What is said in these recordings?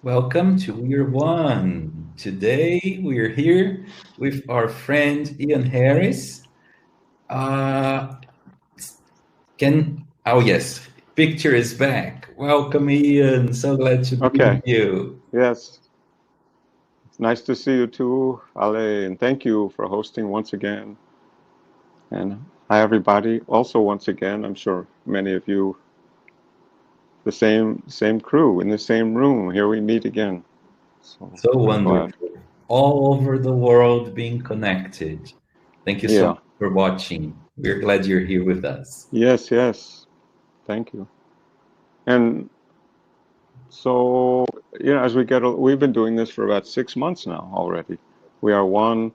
Welcome to We're One. Today we are here with our friend Ian Harris. Uh, oh yes, picture is back. Welcome, Ian. So glad to be with Okay. you. Yes. It's nice to see you too, Ale, and thank you for hosting once again. And hi, everybody. Also, once again, I'm sure many of you, the same crew in the same room. Here we meet again. So So I'm glad. wonderful. All over the world being connected. Thank you so Yeah. much for watching. We're glad you're here with us. Yes. Yes. Thank you. And so, as we've been doing this for about 6 months now already. We are one.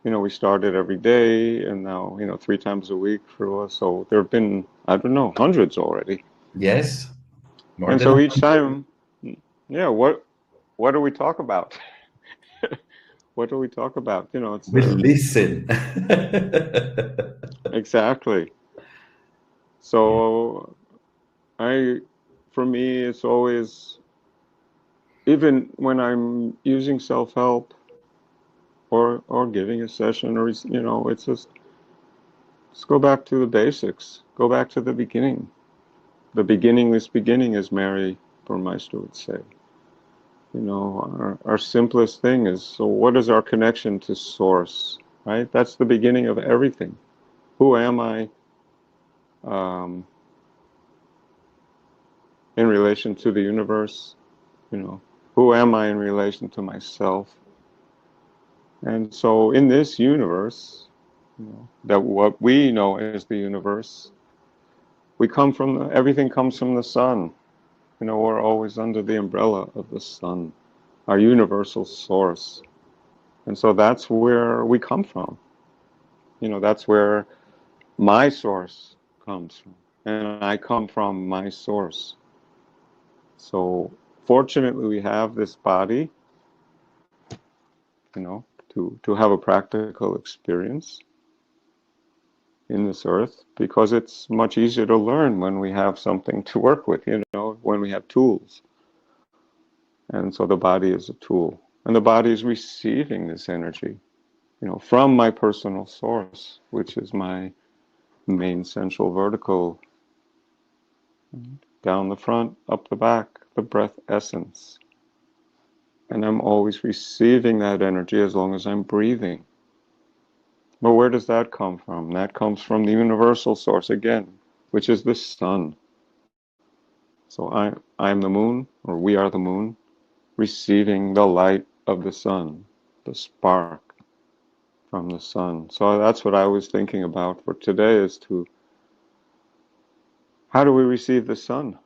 We started every day, and now, 3 times a week for us. So there have been, I don't know, hundreds already. Yes, more And than so each time, yeah, what do we talk about? What do we talk about? It's we listen. exactly. So I, for me, it's always, even when I'm using self-help or giving a session, or it's just go back to the basics. Go back to the beginning. The beginningless beginning, as Mary Burmeister would say. Our simplest thing is, so what is our connection to source, right? That's the beginning of everything. Who am I um, in relation to the universe? You know, who am I in relation to myself? And so in this universe, that what we know as the universe, everything comes from the sun. We're always under the umbrella of the sun, our universal source. And so that's where we come from. That's where my source comes from. And I come from my source. So fortunately, we have this body, you know, to have a practical experience in this earth, because it's much easier to learn when we have something to work with, when we have tools. And so the body is a tool. And the body is receiving this energy, from my personal source, which is my main central vertical, down the front, up the back, the breath essence. And I'm always receiving that energy as long as I'm breathing. But where does that come from? That comes from the universal source again, which is the sun. So I'm the moon, or we are the moon, receiving the light of the sun, the spark from the sun. So that's what I was thinking about for today, is how do we receive the sun?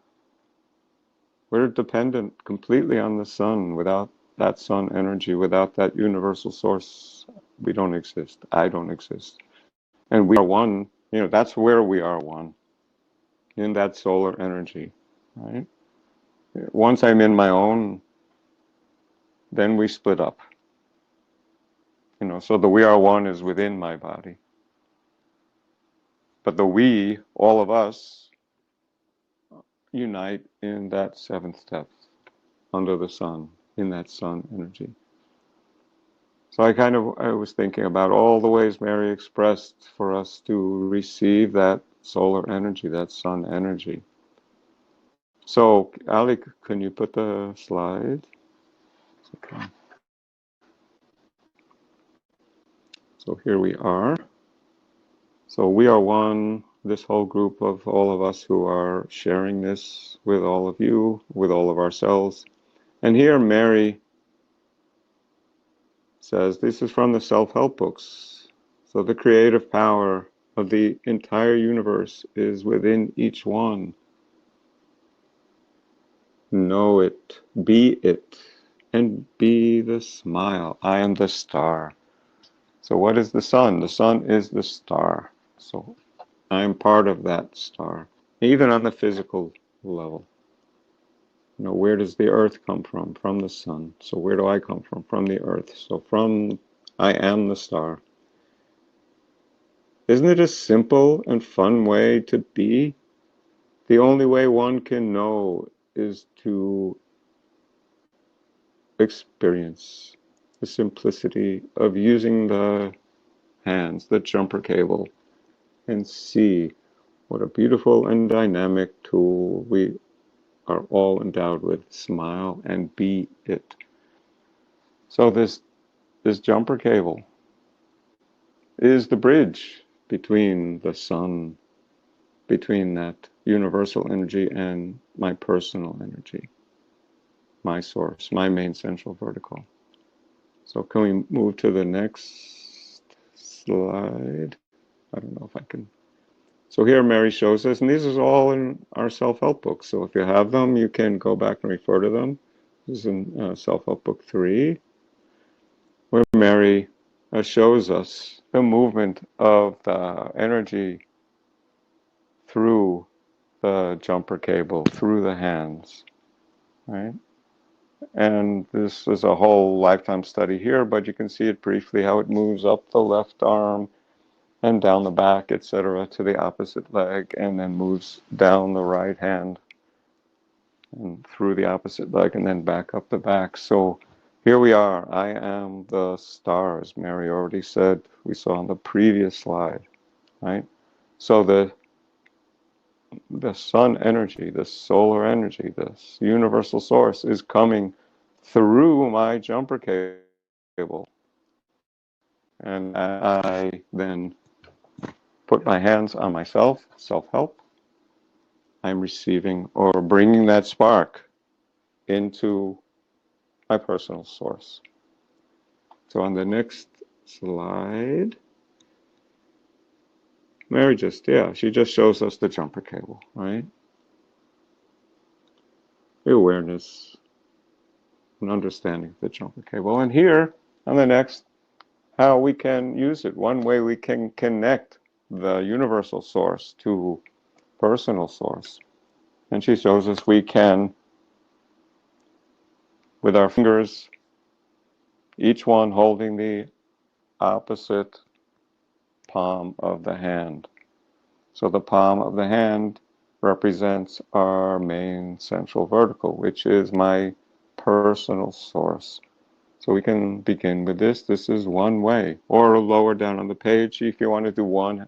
We're dependent completely on the sun. Without that sun energy, without that universal source, we don't exist. I don't exist. And we are one, that's where we are one, in that solar energy, right? Once I'm in my own, then we split up. So the we are one is within my body. But the we, all of us, unite in that seventh depth, under the sun, in that sun energy. So I was thinking about all the ways Mary expressed for us to receive that solar energy, that sun energy. So, Ali, can you put the slide? Okay. So here we are. So we are one, this whole group of all of us who are sharing this with all of you, with all of ourselves. And here Mary says, this is from the self-help books. So the creative power of the entire universe is within each one. Know it, and be the smile. I am the star. So what is the sun? The sun is the star. So I am part of that star, even on the physical level. Where does the earth come from? From the sun. So where do I come from? From the earth. So I am the star. Isn't it a simple and fun way to be? The only way one can know is to experience the simplicity of using the hands, the jumper cable, and see what a beautiful and dynamic tool we are all endowed with. Smile and be it. So this jumper cable is the bridge between the sun, between that universal energy and my personal energy, my source, my main central vertical. So can we move to the next slide? I don't know if I can. So here Mary shows us, and these is all in our self-help books. So if you have them, you can go back and refer to them. This is in self-help book 3, where Mary shows us the movement of the energy through the jumper cable, through the hands, right? And this is a whole lifetime study here, but you can see it briefly how it moves up the left arm and down the back, etc., to the opposite leg, and then moves down the right hand and through the opposite leg, and then back up the back. So here we are. I am the stars, Mary already said, we saw on the previous slide, right? So the sun energy, the solar energy, this universal source is coming through my jumper cable. And I then put my hands on myself, self-help, I'm receiving or bringing that spark into my personal source. So on the next slide, Mary she just shows us the jumper cable, right? The awareness and understanding of the jumper cable. And here on the next, how we can use it. One way we can connect the universal source to personal source. And she shows us we can, with our fingers, each one holding the opposite palm of the hand. So the palm of the hand represents our main central vertical, which is my personal source. So we can begin with this. This is one way. Or lower down on the page, if you want to do one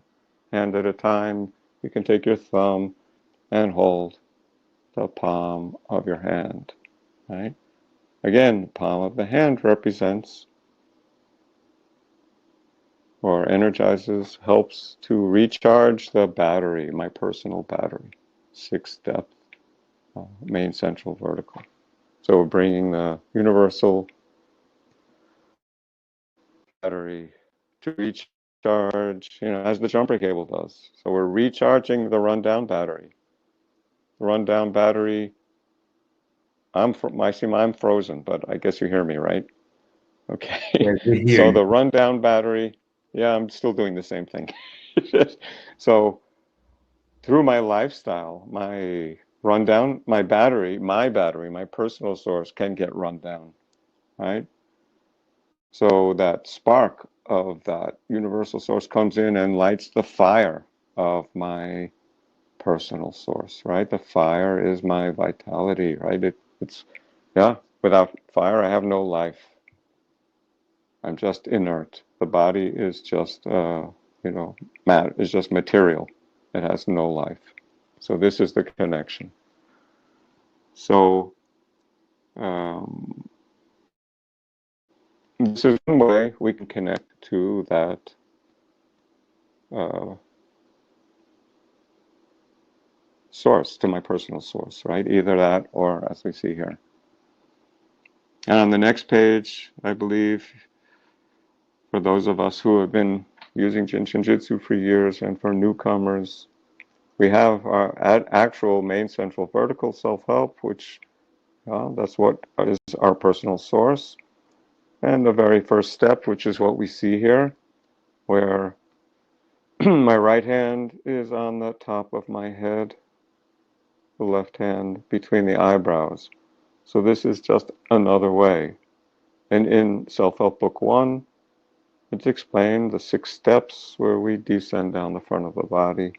hand at a time, you can take your thumb and hold the palm of your hand, right? Again, the palm of the hand represents or energizes, helps to recharge the battery, my personal battery, 6-step main central vertical. So we're bringing the universal battery to recharge, as the jumper cable does. So we're recharging the rundown battery. The rundown battery, I'm frozen, but I guess you hear me, right? Okay. Yes, we hear So you. the rundown battery, yeah, I'm still doing the same thing. So through my lifestyle, my rundown, my battery, my personal source can get run down, right? So that spark of that universal source comes in and lights the fire of my personal source, right? The fire is my vitality, right? It's, yeah, without fire, I have no life. I'm just inert. The body is just, matter, is just material. It has no life. So this is the connection. So this is one way we can connect to that uh, source, to my personal source, right? Either that or as we see here. And on the next page, I believe, for those of us who have been using Jin Shin Jyutsu for years and for newcomers, we have our actual main central vertical self-help, which that's what is our personal source. And the very first step, which is what we see here, where my right hand is on the top of my head, the left hand between the eyebrows. So this is just another way. And in Self-Help Book 1, it's explained the 6 steps where we descend down the front of the body.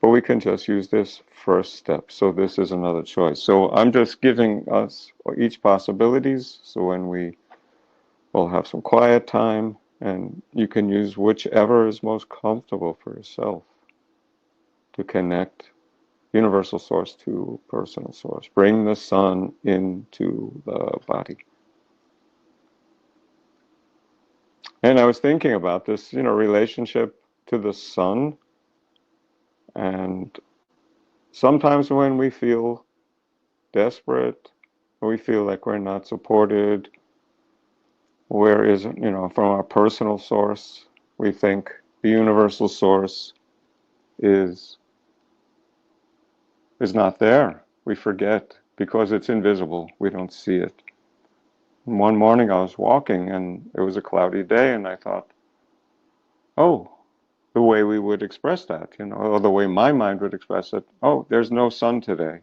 But we can just use this first step. So this is another choice. So I'm just giving us each possibilities. So when we'll have some quiet time, and you can use whichever is most comfortable for yourself to connect universal source to personal source. Bring the sun into the body. And I was thinking about this, relationship to the sun. And sometimes when we feel desperate, or we feel like we're not supported, where is, from our personal source, we think the universal source is not there. We forget because it's invisible. We don't see it. And one morning I was walking and it was a cloudy day, and I thought, oh, the way we would express that, or the way my mind would express it, oh, there's no sun today.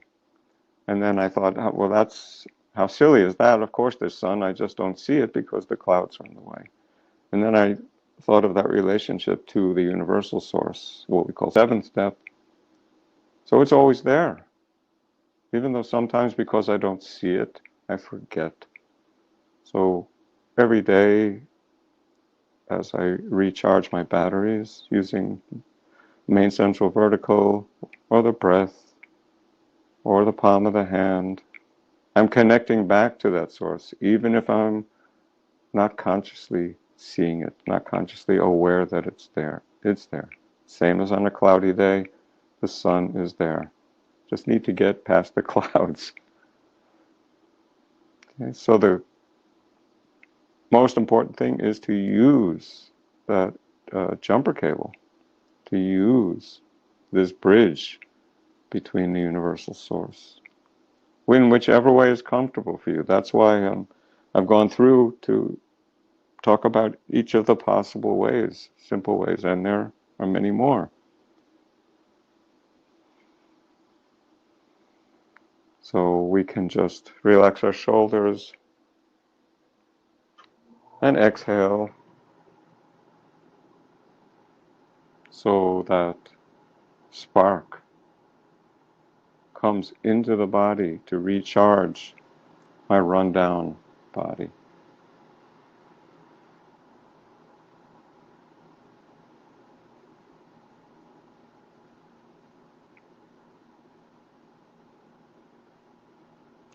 And then I thought, oh, well, that's, how silly is that? Of course there's sun, I just don't see it because the clouds are in the way. And then I thought of that relationship to the universal source, what we call seventh step. So it's always there, even though sometimes because I don't see it, I forget. So every day as I recharge my batteries using main central vertical or the breath or the palm of the hand, I'm connecting back to that source, even if I'm not consciously seeing it, not consciously aware that it's there. It's there. Same as on a cloudy day, the sun is there. Just need to get past the clouds. Okay, so the most important thing is to use that jumper cable, to use this bridge between the universal source, in whichever way is comfortable for you. That's why I've gone through to talk about each of the possible ways, simple ways, and there are many more. So we can just relax our shoulders and exhale so that spark comes into the body to recharge my rundown body.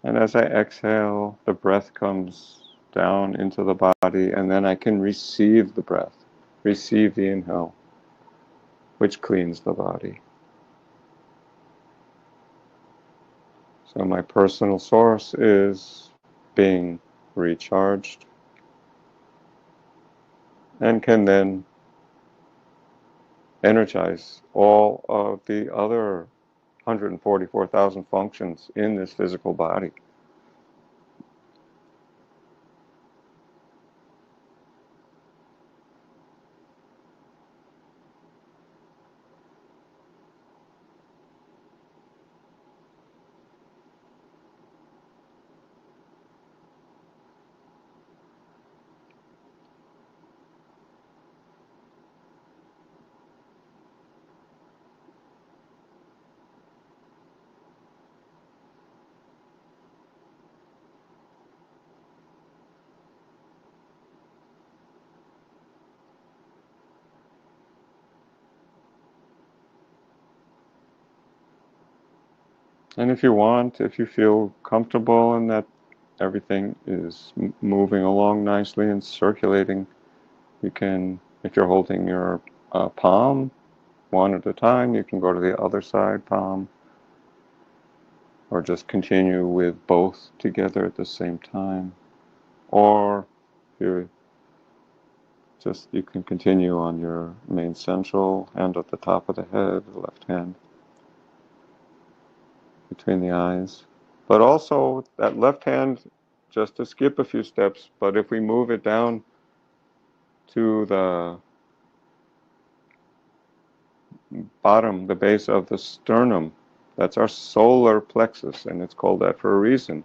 And as I exhale, the breath comes down into the body, and then I can receive the breath, receive the inhale, which cleans the body. So my personal source is being recharged and can then energize all of the other 144,000 functions in this physical body. And if you want, if you feel comfortable and that everything is moving along nicely and circulating, you can, if you're holding your palm one at a time, you can go to the other side palm, or just continue with both together at the same time. Or if you can continue on your main central hand at the top of the head, the left hand between the eyes. But also that left hand, just to skip a few steps, but if we move it down to the bottom, the base of the sternum, that's our solar plexus, and it's called that for a reason.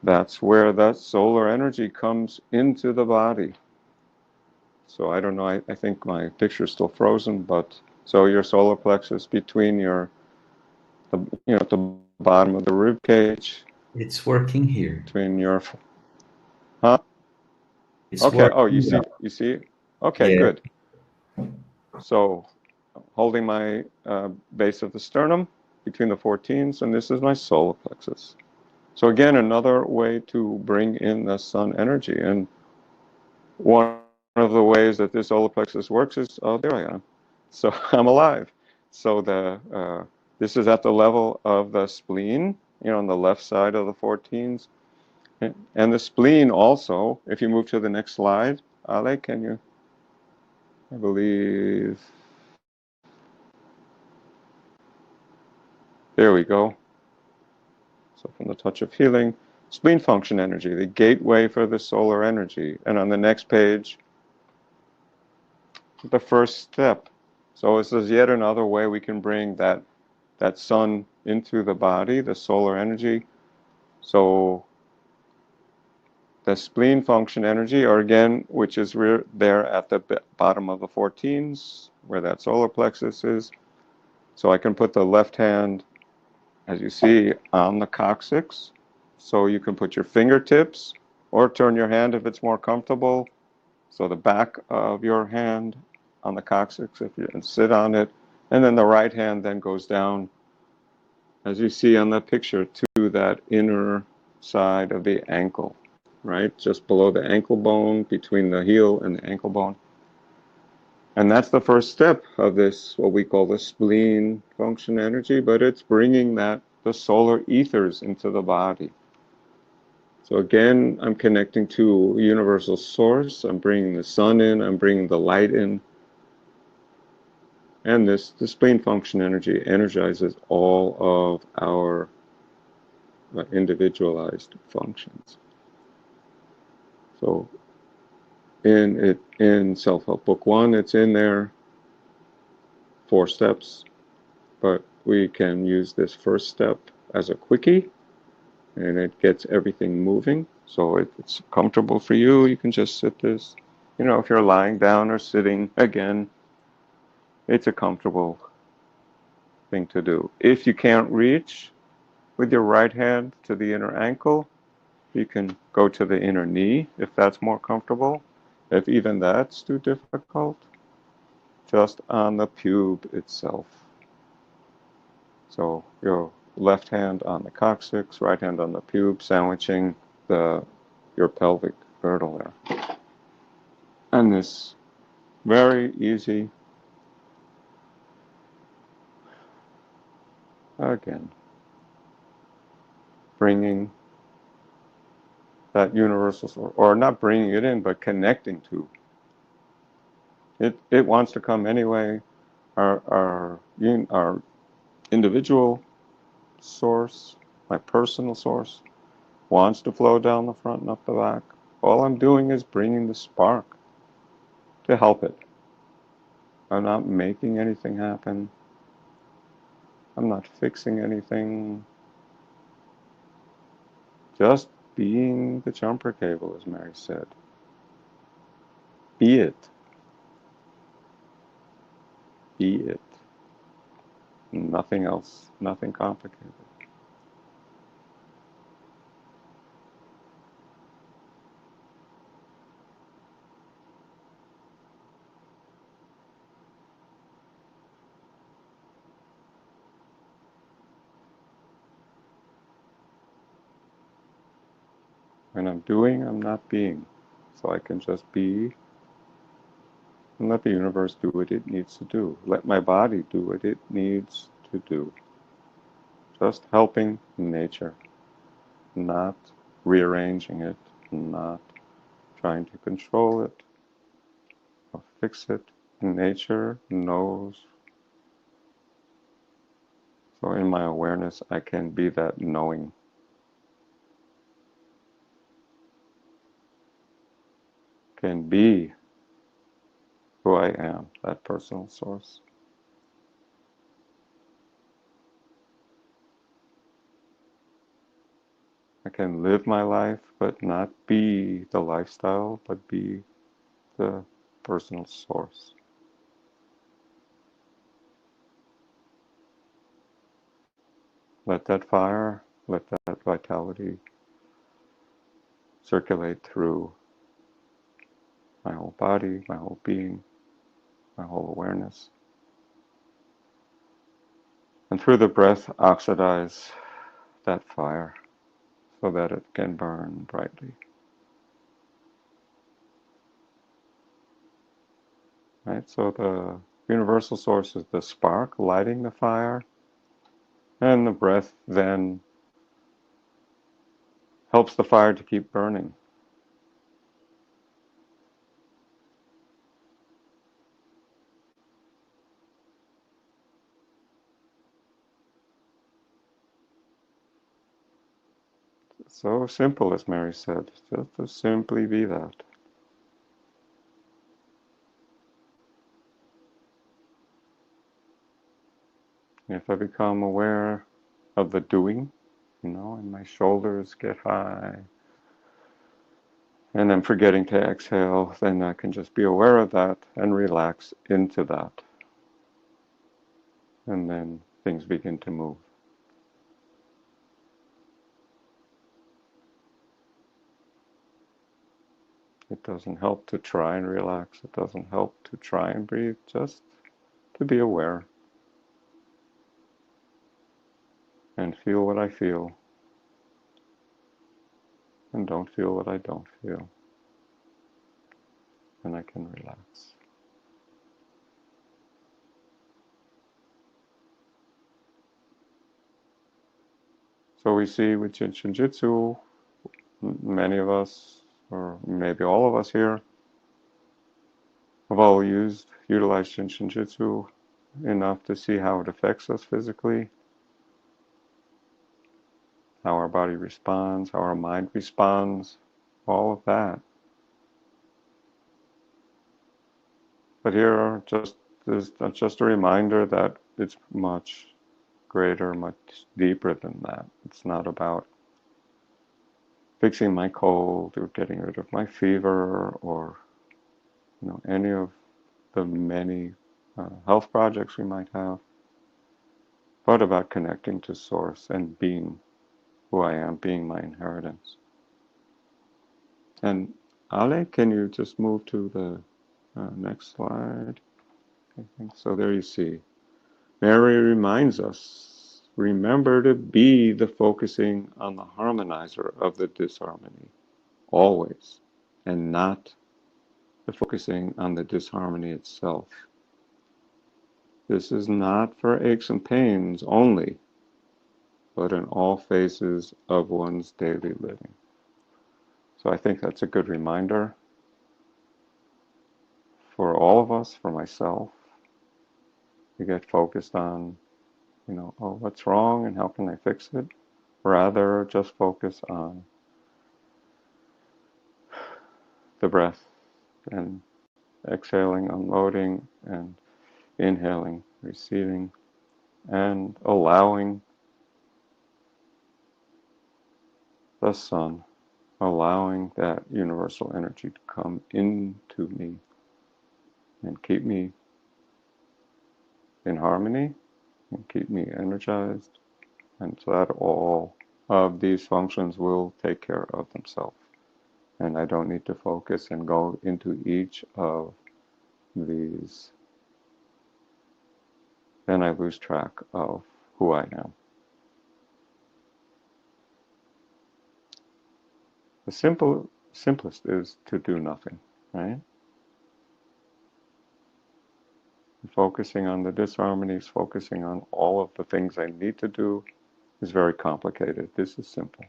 That's where that solar energy comes into the body. So I don't know, I think my picture's still frozen, but So your solar plexus between the bottom of the rib cage, It's working here. between your, huh? It's Okay. Oh, working now. you see? Okay, Yeah. good. So holding my base of the sternum between the 14s, and this is my solar plexus. So again, another way to bring in the sun energy. And one of the ways that this solar plexus works is, oh, there I am. So I'm alive. So this is at the level of the spleen, on the left side of the 14s. And the spleen also, if you move to the next slide, Ale, can you, I believe, there we go. So from the touch of healing, spleen function energy, the gateway for the solar energy. And on the next page, the first step. So this is yet another way we can bring that sun into the body, the solar energy. So the spleen function energy, or again, which is there at the bottom of the 14s, where that solar plexus is. So I can put the left hand, as you see, on the coccyx. So you can put your fingertips, or turn your hand if it's more comfortable. So the back of your hand on the coccyx, and sit on it, and then the right hand then goes down, as you see on the picture, to that inner side of the ankle, right? Just below the ankle bone, between the heel and the ankle bone. And that's the first step of this, what we call the spleen function energy, but it's bringing the solar ethers into the body. So again, I'm connecting to a universal source. I'm bringing the sun in, I'm bringing the light in. And the spleen function energy energizes all of our individualized functions. So in Self-Help Book 1, it's in there, 4 steps, but we can use this first step as a quickie, and it gets everything moving. So it's comfortable for you. You can just sit this, if you're lying down or sitting, again, it's a comfortable thing to do. If you can't reach with your right hand to the inner ankle, you can go to the inner knee if that's more comfortable. If even that's too difficult, just on the pube itself. So your left hand on the coccyx, right hand on the pube, sandwiching your pelvic girdle there. And this very easy, again, bringing that universal source, or not bringing it in, but connecting to. It wants to come anyway. Our individual source, my personal source, wants to flow down the front and up the back. All I'm doing is bringing the spark to help it. I'm not making anything happen. I'm not fixing anything. Just being the jumper cable, as Mary said. Be it. Be it. Nothing else. Nothing complicated. When I'm doing, I'm not being. So I can just be and let the universe do what it needs to do. Let my body do what it needs to do. Just helping nature, not rearranging it, not trying to control it or fix it. Nature knows. So in my awareness, I can be that knowing. Can be who I am, that personal source. I can live my life, but not be the lifestyle, but be the personal source. let that fire, let that vitality circulate through my whole body, my whole being, my whole awareness. And through the breath, oxidize that fire so that it can burn brightly. Right? So the universal source is the spark lighting the fire, and the breath then helps the fire to keep burning. So simple, as Mary said, just to simply be that. If I become aware of the doing, and my shoulders get high, and I'm forgetting to exhale, then I can just be aware of that and relax into that. And then things begin to move. It doesn't help to try and relax. It doesn't help to try and breathe, just to be aware and feel what I feel and don't feel what I don't feel. And I can relax. So we see with Jin Shin Jyutsu, many of us, or maybe all of us here, have all utilized Jin Shin Jyutsu enough to see how it affects us physically, how our body responds, how our mind responds, all of that. But here, is just a reminder that it's much greater, much deeper than that. It's not about fixing my cold or getting rid of my fever or any of the many health projects we might have, but about connecting to source and being who I am, being my inheritance. And Ale, can you just move to the next slide? I think so. There you see. Mary reminds us, remember to be the focusing on the harmonizer of the disharmony, always, and not the focusing on the disharmony itself. This is not for aches and pains only, but in all phases of one's daily living. So I think that's a good reminder for all of us, for myself, to get focused on, oh, what's wrong and how can I fix it? Rather, just focus on the breath and exhaling, unloading, and inhaling, receiving, and allowing the sun, allowing that universal energy to come into me and keep me in harmony and keep me energized, and so that all of these functions will take care of themselves. And I don't need to focus and go into each of these. Then I lose track of who I am. The simplest is to do nothing, right? Focusing on the disharmonies, focusing on all of the things I need to do is very complicated. This is simple.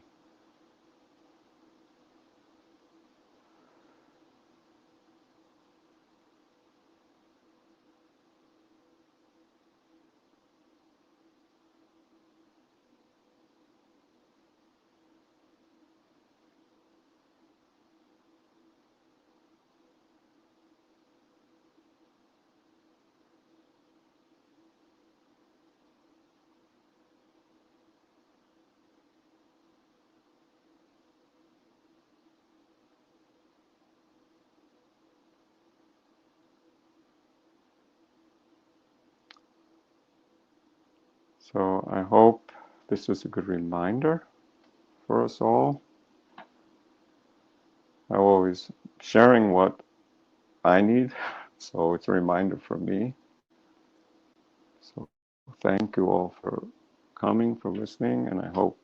So I hope this is a good reminder for us all. I'm always sharing what I need, so it's a reminder for me. So thank you all for coming, for listening, and I hope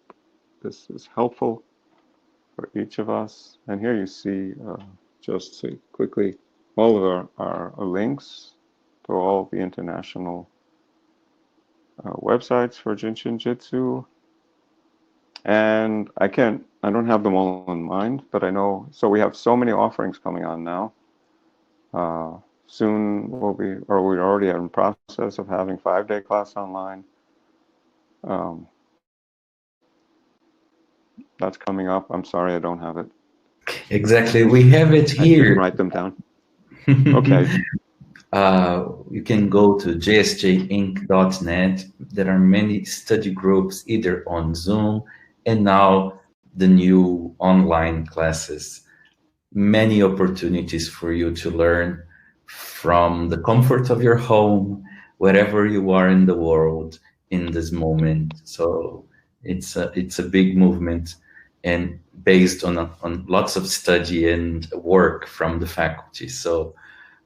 this is helpful for each of us. And here you see, just to quickly, all of our links to all the international websites for Jin Shin Jyutsu. And I don't have them all in mind, but I know, so we have so many offerings coming on now. Soon we're already in process of having 5-day class online. That's coming up. I'm sorry, I don't have it. Exactly. We have it I here. didn't write them down. Okay. You can go to jsjinc.net. There are many study groups either on Zoom and now the new online classes. Many opportunities for you to learn from the comfort of your home, wherever you are in the world in this moment. So it's a big movement and based on lots of study and work from the faculty. So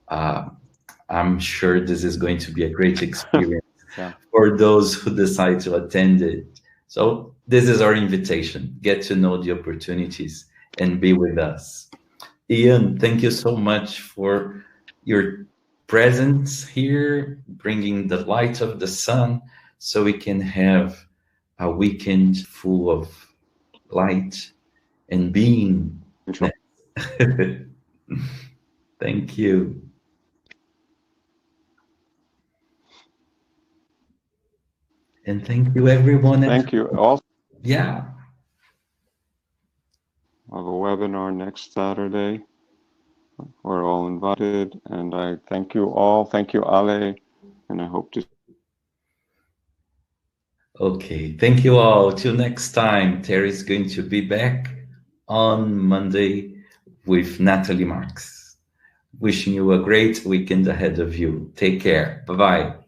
I'm sure this is going to be a great experience Yeah. for those who decide to attend it. So this is our invitation. Get to know the opportunities and be with us. Ian, thank you so much for your presence here, bringing the light of the sun so we can have a weekend full of light and being. Sure. Thank you. And thank you, everyone. Thank you. Also, Yeah. I have a webinar next Saturday. We're all invited, and I thank you all. Thank you, Ale, and I hope to. Okay. Thank you all. Till next time. Terry's going to be back on Monday with Natalie Marks. Wishing you a great weekend ahead of you. Take care. Bye-bye.